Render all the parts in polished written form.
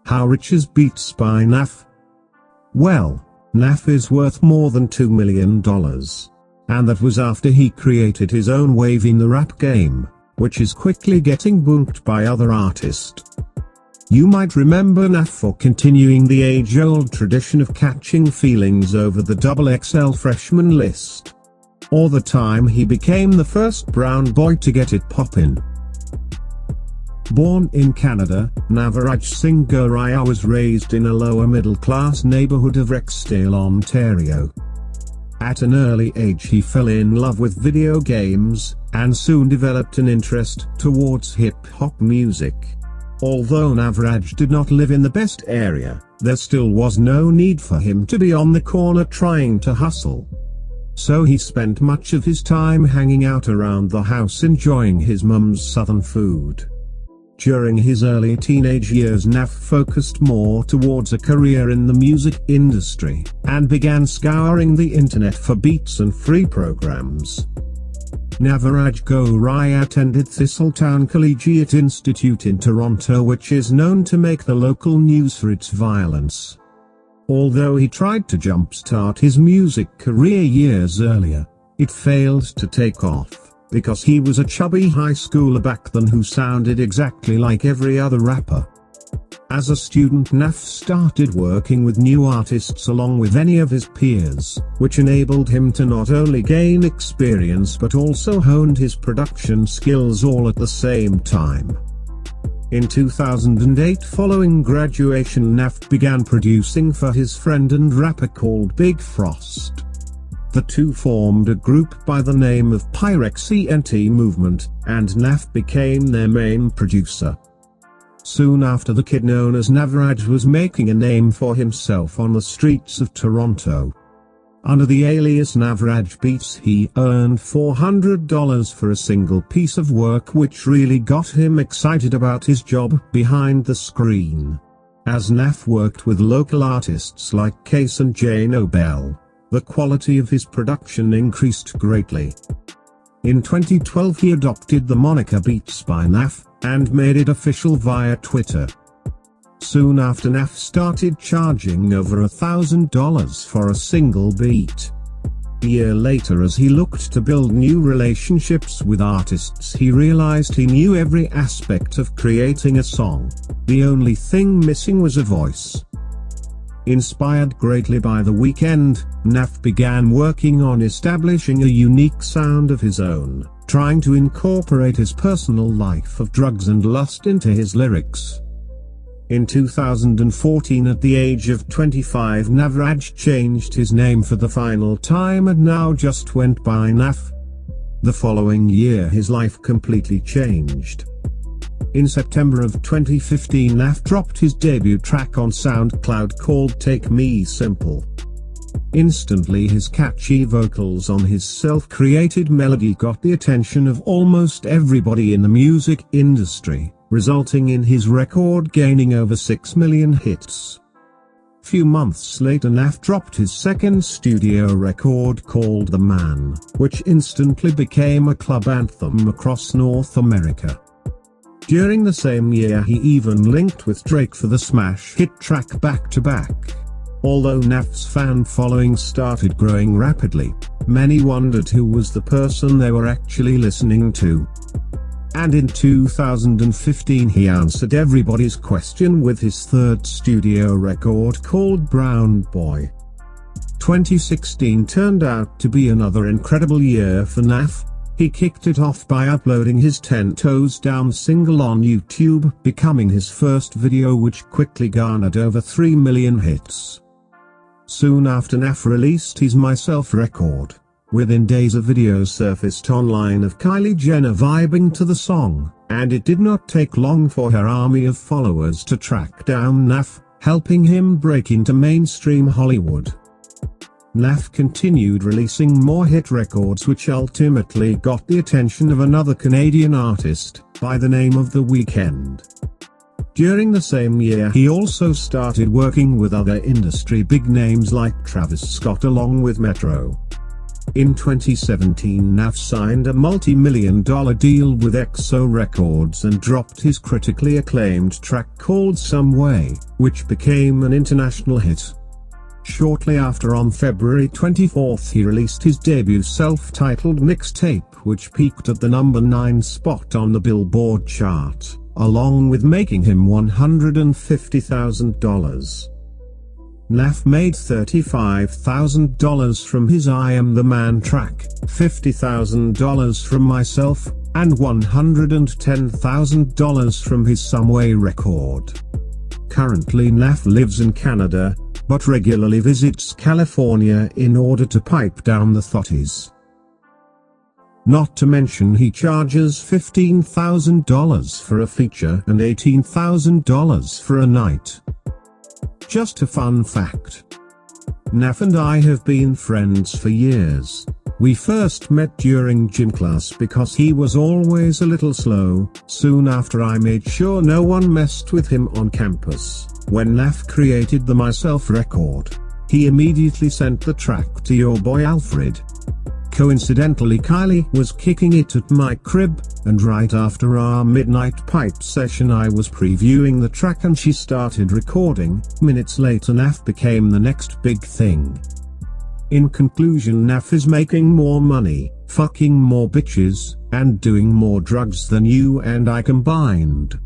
How rich is Beats by Nav? Well, Nav is worth more than $2 million. And that was after he created his own wave in the rap game, which is quickly getting boomed by other artists. You might remember Nav for continuing the age-old tradition of catching feelings over the XXL freshman list. Or the time he became the first brown boy to get it poppin'. Born in Canada, Nav Singh Goraya was raised in a lower-middle-class neighborhood of Rexdale, Ontario. At an early age he fell in love with video games, and soon developed an interest towards hip-hop music. Although Navraj did not live in the best area, there still was no need for him to be on the corner trying to hustle. So he spent much of his time hanging out around the house enjoying his mum's southern food. During his early teenage years, Nav focused more towards a career in the music industry, and began scouring the internet for beats and free programs. Navraj Goraya attended Thistletown Collegiate Institute in Toronto, which is known to make the local news for its violence. Although he tried to jumpstart his music career years earlier, it failed to take off, because he was a chubby high schooler back then who sounded exactly like every other rapper. As a student, Nav started working with new artists along with any of his peers, which enabled him to not only gain experience but also honed his production skills all at the same time. In 2008, following graduation, Nav began producing for his friend and rapper called Big Frost. The two formed a group by the name of Pyrex ENT Movement, and Nav became their main producer. Soon after, the kid known as Navraj was making a name for himself on the streets of Toronto. Under the alias Navraj Beats, he earned $400 for a single piece of work, which really got him excited about his job behind the screen. As Nav worked with local artists like Case and Jay Nobel, the quality of his production increased greatly. In 2012 he adopted the moniker Beats by Nav, and made it official via Twitter. Soon after, Nav started charging over $1,000 for a single beat. A year later, as he looked to build new relationships with artists, he realized he knew every aspect of creating a song. The only thing missing was a voice. Inspired greatly by The Weeknd, Nav began working on establishing a unique sound of his own, trying to incorporate his personal life of drugs and lust into his lyrics. In 2014, at the age of 25, Navraj changed his name for the final time and now just went by Nav. The following year his life completely changed. In September of 2015, Nav dropped his debut track on SoundCloud called Take Me Simple. Instantly his catchy vocals on his self-created melody got the attention of almost everybody in the music industry, resulting in his record gaining over 6 million hits. Few months later, Nav dropped his second studio record called The Man, which instantly became a club anthem across North America. During the same year he even linked with Drake for the smash hit track Back to Back. Although Nav's fan following started growing rapidly, many wondered who was the person they were actually listening to. And in 2015 he answered everybody's question with his third studio record called Brown Boy. 2016 turned out to be another incredible year for Nav. He kicked it off by uploading his 10 Toes Down single on YouTube, becoming his first video, which quickly garnered over 3 million hits. Soon after, Nav released his Myself record. Within days a video surfaced online of Kylie Jenner vibing to the song, and it did not take long for her army of followers to track down Nav, helping him break into mainstream Hollywood. Nav continued releasing more hit records, which ultimately got the attention of another Canadian artist, by the name of The Weeknd. During the same year he also started working with other industry big names like Travis Scott along with Metro. In 2017, Nav signed a multi-million-dollar deal with XO Records and dropped his critically acclaimed track called Some Way, which became an international hit. Shortly after, on February 24, he released his debut self-titled mixtape, which peaked at the number 9 spot on the Billboard chart, along with making him $150,000. Nav made $35,000 from his I Am the Man track, $50,000 from Myself, and $110,000 from his Some Way record. Currently Nav lives in Canada, but regularly visits California in order to pipe down the thotties. Not to mention he charges $15,000 for a feature and $18,000 for a night. Just a fun fact. Nav and I have been friends for years. We first met during gym class because he was always a little slow. Soon after, I made sure no one messed with him on campus. When Nav created the Myself record, he immediately sent the track to your boy Alfred. Coincidentally, Kylie was kicking it at my crib, and right after our midnight pipe session I was previewing the track and she started recording. Minutes later Nav became the next big thing. In conclusion, Nav is making more money, fucking more bitches, and doing more drugs than you and I combined.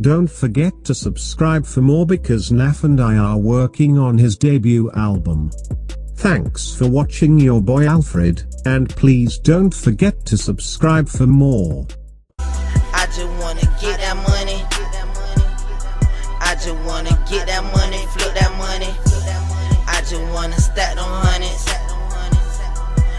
Don't forget to subscribe for more because Nav and I are working on his debut album. Thanks for watching your boy Alfred, and please don't forget to subscribe for more. I just wanna get that money. I just wanna get that money, flip that money. I just wanna stack them hundreds.